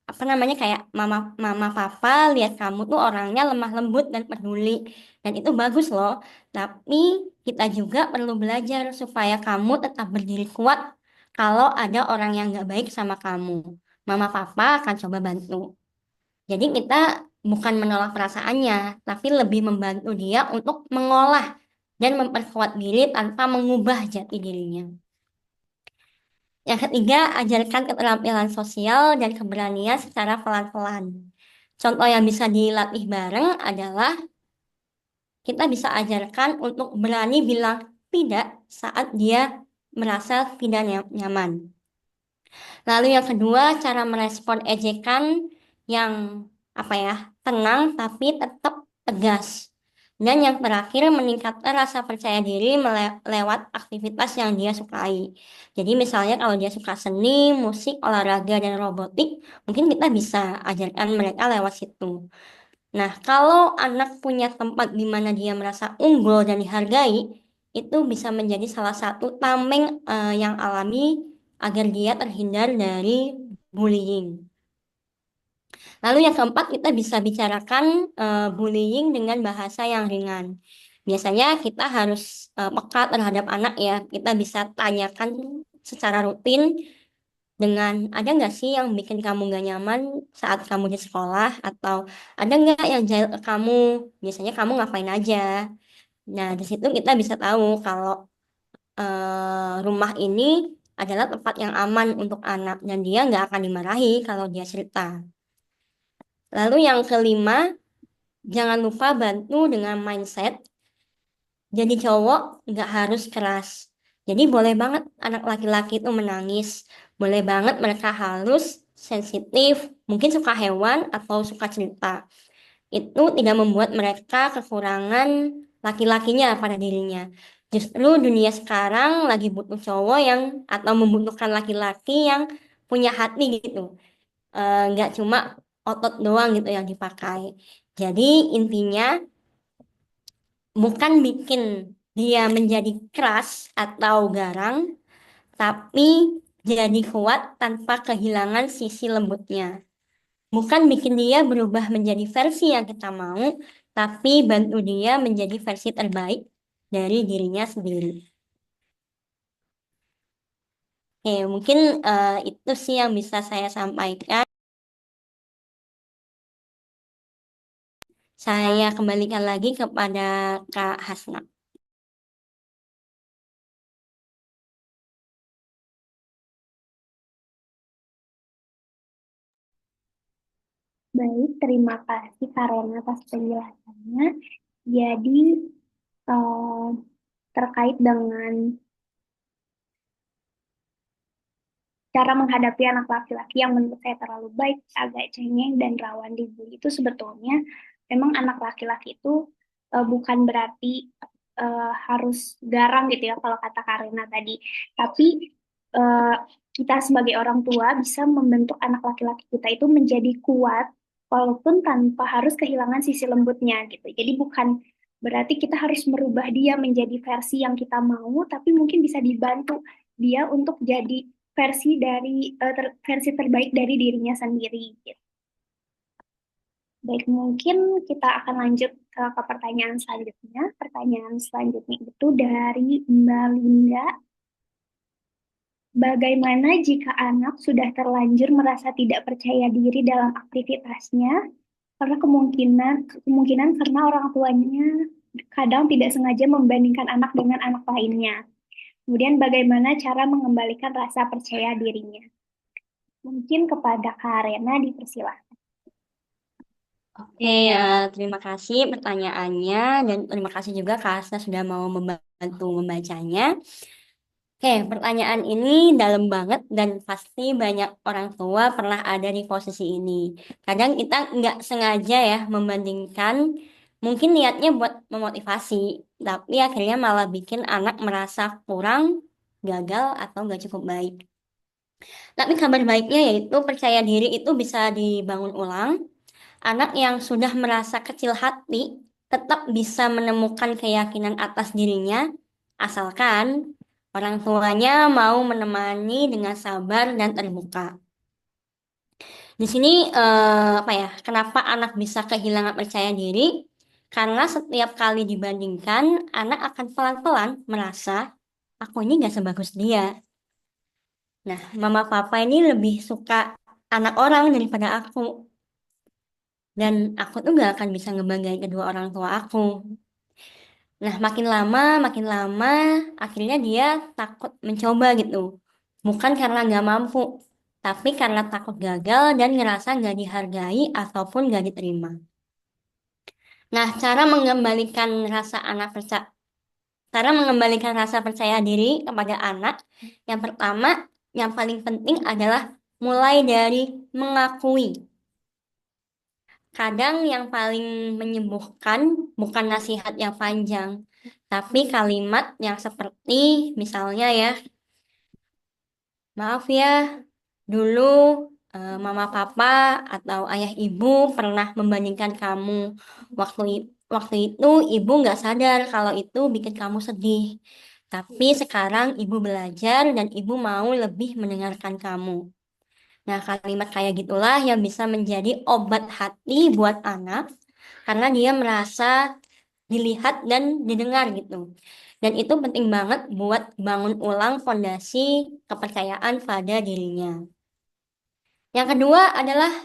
apa namanya kayak mama mama papa lihat kamu tuh orangnya lemah lembut dan peduli dan itu bagus loh. Tapi kita juga perlu belajar supaya kamu tetap berdiri kuat kalau ada orang yang nggak baik sama kamu. Mama papa akan coba bantu. Jadi kita bukan menolak perasaannya, tapi lebih membantu dia untuk mengolah dan memperkuat diri tanpa mengubah jati dirinya. Yang ketiga, ajarkan keterampilan sosial dan keberanian secara pelan-pelan. Contoh yang bisa dilatih bareng adalah kita bisa ajarkan untuk berani bilang tidak saat dia merasa tidak nyaman. Lalu yang kedua, cara merespon ejekan yang apa ya, tenang tapi tetap tegas. Dan yang terakhir, meningkatkan rasa percaya diri lewat aktivitas yang dia sukai. Jadi misalnya kalau dia suka seni, musik, olahraga, dan robotik, mungkin kita bisa ajarkan mereka lewat situ. Nah, kalau anak punya tempat di mana dia merasa unggul dan dihargai, itu bisa menjadi salah satu tameng yang alami agar dia terhindar dari bullying. Lalu yang keempat, kita bisa bicarakan bullying dengan bahasa yang ringan. Biasanya kita harus peka terhadap anak ya. Kita bisa tanyakan secara rutin dengan ada nggak sih yang bikin kamu nggak nyaman saat kamu di sekolah, atau ada nggak yang jahil ke kamu, biasanya kamu ngapain aja. Nah, di situ kita bisa tahu kalau rumah ini adalah tempat yang aman untuk anak dan dia nggak akan dimarahi kalau dia cerita. Lalu yang kelima, jangan lupa bantu dengan mindset. Jadi cowok nggak harus keras. Jadi boleh banget anak laki-laki itu menangis. Boleh banget mereka halus, sensitif, mungkin suka hewan atau suka cerita. Itu tidak membuat mereka kekurangan laki-lakinya pada dirinya. Justru dunia sekarang lagi butuh cowok yang atau membutuhkan laki-laki yang punya hati gitu. Nggak cuma otot doang gitu yang dipakai. Jadi intinya bukan bikin dia menjadi keras atau garang, tapi jadi kuat tanpa kehilangan sisi lembutnya. Bukan bikin dia berubah menjadi versi yang kita mau, tapi bantu dia menjadi versi terbaik dari dirinya sendiri. Oke, mungkin itu sih yang bisa saya sampaikan. Saya kembalikan lagi kepada Kak Hasna. Baik, terima kasih Karena atas penjelasannya. Jadi, eh, terkait dengan cara menghadapi anak laki-laki yang menurut saya terlalu baik, agak cengeng, dan rawan dibully itu sebetulnya memang anak laki-laki itu bukan berarti harus garang gitu ya kalau kata Karina tadi. Tapi eh, kita sebagai orang tua bisa membentuk anak laki-laki kita itu menjadi kuat walaupun tanpa harus kehilangan sisi lembutnya gitu. Jadi bukan berarti kita harus merubah dia menjadi versi yang kita mau, tapi mungkin bisa dibantu dia untuk jadi versi terbaik dari dirinya sendiri gitu. Baik, mungkin kita akan lanjut ke pertanyaan selanjutnya. Pertanyaan selanjutnya itu dari Mbak Linda. Bagaimana jika anak sudah terlanjur merasa tidak percaya diri dalam aktivitasnya karena kemungkinan kemungkinan karena orang tuanya kadang tidak sengaja membandingkan anak dengan anak lainnya. Kemudian bagaimana cara mengembalikan rasa percaya dirinya? Mungkin kepada Kak Rena dipersilahkan. Oke, terima kasih pertanyaannya dan terima kasih juga Kak Hasna sudah mau membantu membacanya. Oke, pertanyaan ini dalam banget dan pasti banyak orang tua pernah ada di posisi ini. Kadang kita nggak sengaja ya membandingkan, mungkin niatnya buat memotivasi, tapi akhirnya malah bikin anak merasa kurang, gagal, atau nggak cukup baik. Tapi kabar baiknya yaitu percaya diri itu bisa dibangun ulang. Anak yang sudah merasa kecil hati tetap bisa menemukan keyakinan atas dirinya, asalkan orang tuanya mau menemani dengan sabar dan terbuka. Di sini apa ya? Kenapa anak bisa kehilangan percaya diri? Karena setiap kali dibandingkan, anak akan pelan-pelan merasa aku ini nggak sebagus dia. Nah, mama papa ini lebih suka anak orang daripada aku. Dan aku tuh nggak akan bisa ngebanggain kedua orang tua aku. Nah, makin lama, akhirnya dia takut mencoba gitu. Bukan karena nggak mampu, tapi karena takut gagal dan ngerasa nggak dihargai ataupun nggak diterima. Nah, cara mengembalikan rasa percaya diri kepada anak, yang pertama, yang paling penting adalah mulai dari mengakui. Kadang yang paling menyembuhkan bukan nasihat yang panjang, tapi kalimat yang seperti misalnya ya, maaf ya, dulu mama papa atau ayah ibu pernah membandingkan kamu. Waktu itu ibu nggak sadar kalau itu bikin kamu sedih. Tapi sekarang ibu belajar dan ibu mau lebih mendengarkan kamu. Nah, kalimat kayak gitulah yang bisa menjadi obat hati buat anak karena dia merasa dilihat dan didengar gitu. Dan itu penting banget buat bangun ulang fondasi kepercayaan pada dirinya. Yang kedua adalah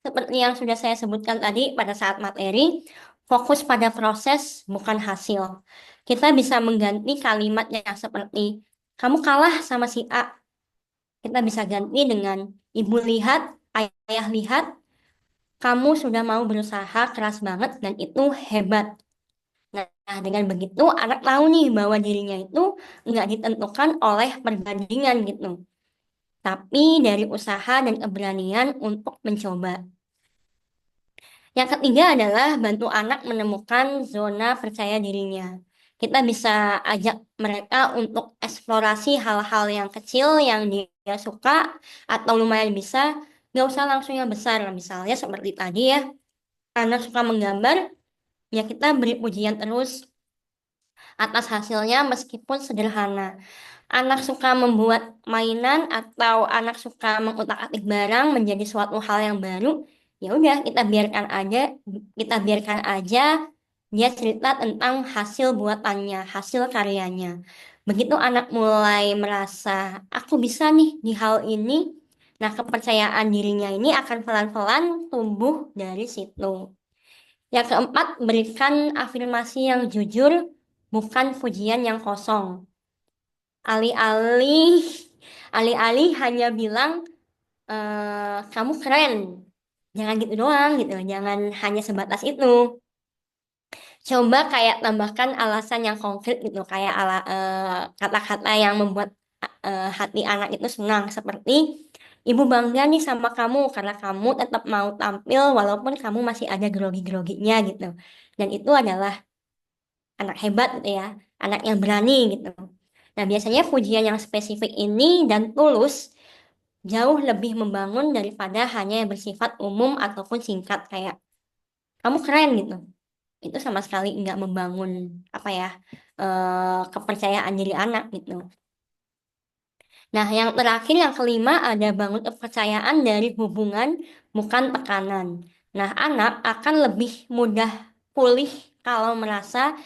seperti yang sudah saya sebutkan tadi pada saat materi, fokus pada proses bukan hasil. Kita bisa mengganti kalimat yang seperti kamu kalah sama si A. Kita bisa ganti dengan ibu lihat, ayah lihat, kamu sudah mau berusaha keras banget dan itu hebat. Nah, dengan begitu anak tahu nih bahwa dirinya itu nggak ditentukan oleh perbandingan gitu, tapi dari usaha dan keberanian untuk mencoba. Yang ketiga adalah bantu anak menemukan zona percaya dirinya. Kita bisa ajak mereka untuk eksplorasi hal-hal yang kecil yang dia suka atau lumayan bisa, nggak usah langsung yang besar. Misalnya seperti tadi ya, anak suka menggambar, ya kita beri pujian terus atas hasilnya meskipun sederhana. Anak suka membuat mainan atau anak suka mengutak-atik barang menjadi suatu hal yang baru, ya udah kita biarkan aja dia cerita tentang hasil buatannya, hasil karyanya. Begitu anak mulai merasa aku bisa nih di hal ini, nah kepercayaan dirinya ini akan pelan-pelan tumbuh dari situ. Yang keempat, berikan afirmasi yang jujur, bukan pujian yang kosong. Alih-alih alih-alih hanya bilang kamu keren. Jangan gitu doang gitu, jangan hanya sebatas itu. Coba kayak tambahkan alasan yang konkret gitu, kayak kata-kata yang membuat hati anak itu senang seperti ibu bangga nih sama kamu karena kamu tetap mau tampil walaupun kamu masih ada grogi-groginya gitu. Dan itu adalah anak hebat gitu ya, anak yang berani gitu. Nah, biasanya pujian yang spesifik ini dan tulus jauh lebih membangun daripada hanya yang bersifat umum ataupun singkat kayak kamu keren gitu. Itu sama sekali nggak membangun apa ya kepercayaan diri anak gitu. Nah, yang terakhir yang kelima ada bangun kepercayaan dari hubungan bukan tekanan. Nah, anak akan lebih mudah pulih kalau merasa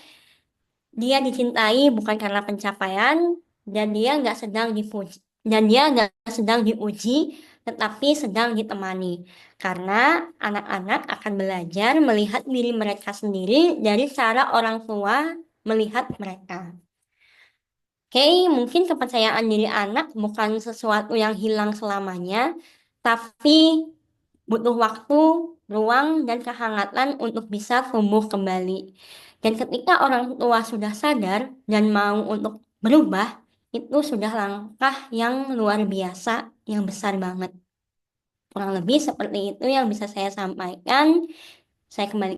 dia dicintai bukan karena pencapaian dan dia nggak sedang dipuji dan dia nggak sedang diuji tetapi sedang ditemani karena anak-anak akan belajar melihat diri mereka sendiri dari cara orang tua melihat mereka. Oke, mungkin kepercayaan diri anak bukan sesuatu yang hilang selamanya, tapi butuh waktu, ruang, dan kehangatan untuk bisa tumbuh kembali. Dan ketika orang tua sudah sadar dan mau untuk berubah, itu sudah langkah yang luar biasa, yang besar banget. Kurang lebih seperti itu yang bisa saya sampaikan. Saya kembali.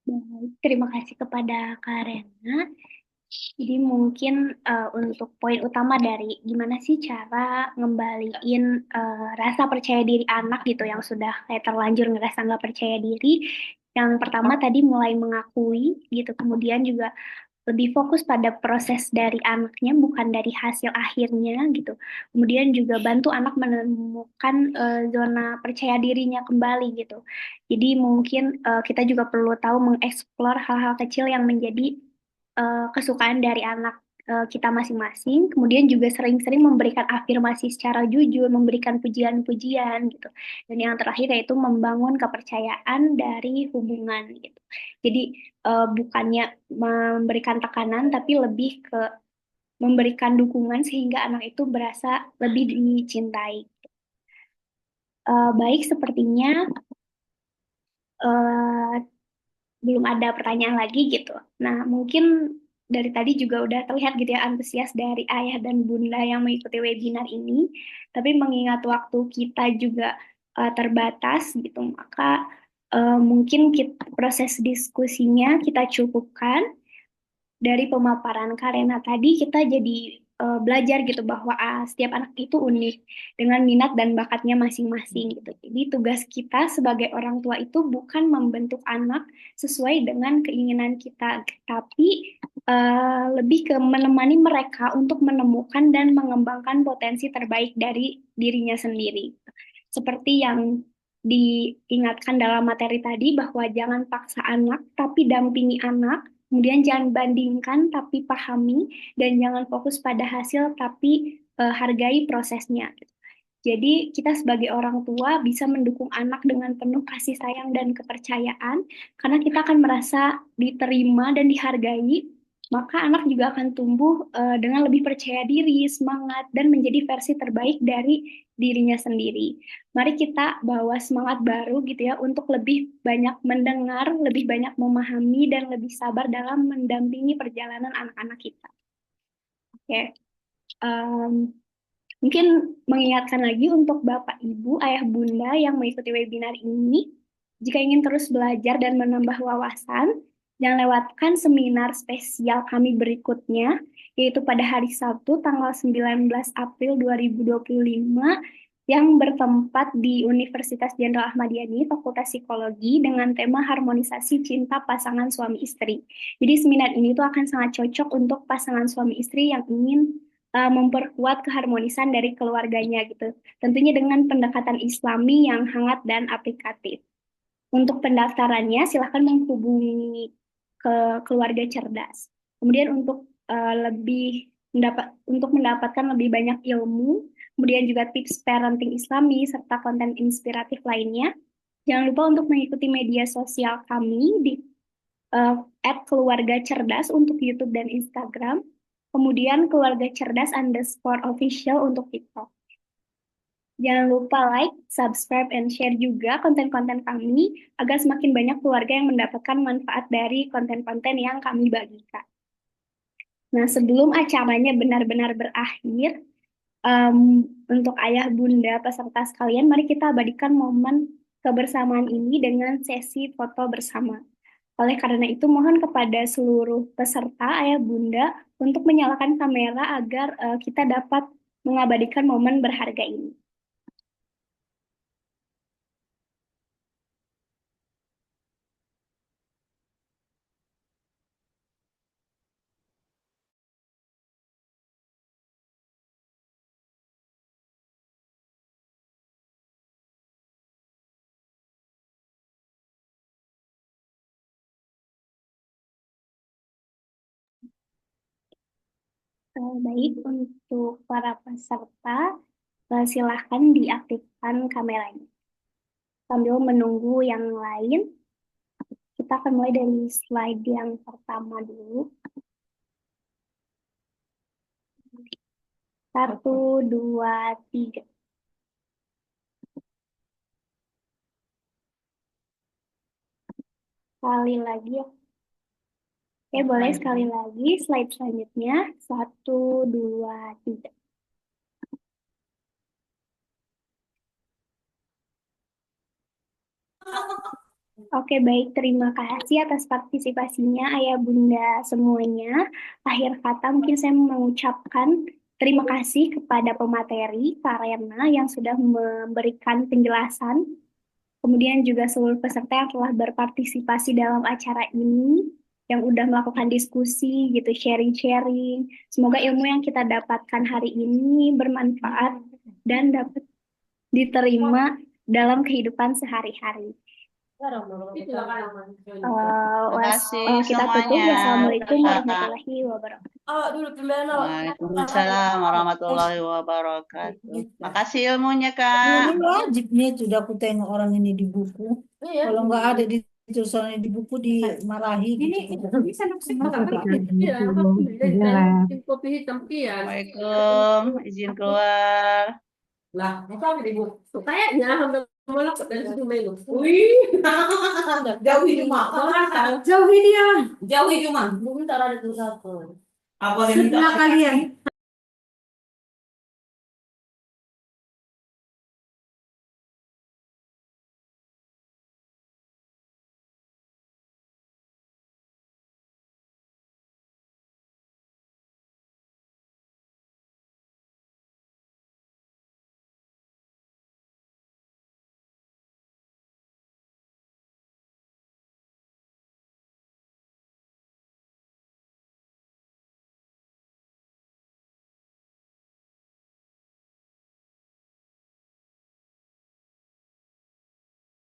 Baik, terima kasih kepada Kak Rena. Jadi mungkin untuk poin utama dari gimana sih cara ngembaliin rasa percaya diri anak gitu yang sudah kayak terlanjur ngerasa nggak percaya diri. Yang pertama tadi mulai mengakui gitu, kemudian juga lebih fokus pada proses dari anaknya bukan dari hasil akhirnya gitu. Kemudian juga bantu anak menemukan zona percaya dirinya kembali gitu. Jadi mungkin kita juga perlu tahu mengeksplor hal-hal kecil yang menjadi kesukaan dari anak kita masing-masing. Kemudian juga sering-sering memberikan afirmasi secara jujur, memberikan pujian-pujian gitu. Dan yang terakhir yaitu membangun kepercayaan dari hubungan gitu. Jadi bukannya memberikan tekanan, tapi lebih ke memberikan dukungan sehingga anak itu berasa lebih dicintai. Baik, sepertinya eh, belum ada pertanyaan lagi gitu. Nah, mungkin dari tadi juga udah terlihat gitu ya antusias dari ayah dan bunda yang mengikuti webinar ini. Tapi mengingat waktu kita juga terbatas gitu, maka mungkin proses diskusinya kita cukupkan. Dari pemaparan Karena tadi kita jadi belajar gitu bahwa setiap anak itu unik dengan minat dan bakatnya masing-masing gitu. Jadi tugas kita sebagai orang tua itu bukan membentuk anak sesuai dengan keinginan kita, tapi lebih ke menemani mereka untuk menemukan dan mengembangkan potensi terbaik dari dirinya sendiri. Seperti yang diingatkan dalam materi tadi bahwa jangan paksa anak, tapi dampingi anak. Kemudian jangan bandingkan tapi pahami dan jangan fokus pada hasil tapi hargai prosesnya. Jadi kita sebagai orang tua bisa mendukung anak dengan penuh kasih sayang dan kepercayaan karena kita akan merasa diterima dan dihargai, maka anak juga akan tumbuh dengan lebih percaya diri, semangat dan menjadi versi terbaik dari dirinya sendiri. Mari kita bawa semangat baru gitu ya untuk lebih banyak mendengar, lebih banyak memahami dan lebih sabar dalam mendampingi perjalanan anak-anak kita. Oke. Em, Mungkin mengingatkan lagi untuk Bapak, Ibu, Ayah, Bunda yang mengikuti webinar ini, jika ingin terus belajar dan menambah wawasan, jangan lewatkan seminar spesial kami berikutnya, yaitu pada hari Sabtu tanggal 19 April 2025, yang bertempat di Universitas Jenderal Ahmad Yani, Fakultas Psikologi, dengan tema harmonisasi cinta pasangan suami istri. Jadi seminar ini tuh akan sangat cocok untuk pasangan suami istri yang ingin memperkuat keharmonisan dari keluarganya gitu. Tentunya dengan pendekatan Islami yang hangat dan aplikatif. Untuk pendaftarannya silahkan menghubungi ke keluarga cerdas. Kemudian untuk mendapatkan lebih banyak ilmu, kemudian juga tips parenting Islami serta konten inspiratif lainnya, jangan lupa untuk mengikuti media sosial kami di @keluarga cerdas untuk YouTube dan Instagram. Kemudian keluarga cerdas underscore official untuk TikTok. Jangan lupa like, subscribe, and share juga konten-konten kami agar semakin banyak keluarga yang mendapatkan manfaat dari konten-konten yang kami bagikan. Nah, sebelum acaranya benar-benar berakhir, em, untuk ayah bunda peserta sekalian, mari kita abadikan momen kebersamaan ini dengan sesi foto bersama. Oleh karena itu, mohon kepada seluruh peserta, ayah bunda, untuk menyalakan kamera agar kita dapat mengabadikan momen berharga ini. Baik, untuk para peserta, silahkan diaktifkan kameranya. Sambil menunggu yang lain, kita akan mulai dari slide yang pertama dulu. Satu, dua, tiga. Sekali lagi ya. Oke, boleh sekali lagi slide selanjutnya. Satu, dua, tiga. Oke, baik. Terima kasih atas partisipasinya, Ayah Bunda semuanya. Akhir kata, mungkin saya mengucapkan terima kasih kepada pemateri, Karena, yang sudah memberikan penjelasan. kemudian juga seluruh peserta yang telah berpartisipasi dalam acara ini, yang udah melakukan diskusi gitu, sharing-sharing. Semoga ilmu yang kita dapatkan hari ini bermanfaat dan dapat diterima dalam kehidupan sehari-hari. Terima kasih Kita tutup. semuanya. Wassalamualaikum Kak. warahmatullahi wabarakatuh. Waalaikumsalam warahmatullahi wabarakatuh. Makasih ilmunya, Kak. Ini wajibnya sudah aku tengok orang ini di buku. Kalau nggak ada di tulisannya di buku dimarahi gitu. Kopi hitam pian. Assalamualaikum. Izin keluar. Lah, apa di buku? Kayaknya hampir mulai dari situ melu. Wih, jauhi cuma. Jauhi dia. Jauhi cuma. Bentar ada tulisan. Apa yang Sebelah kalian.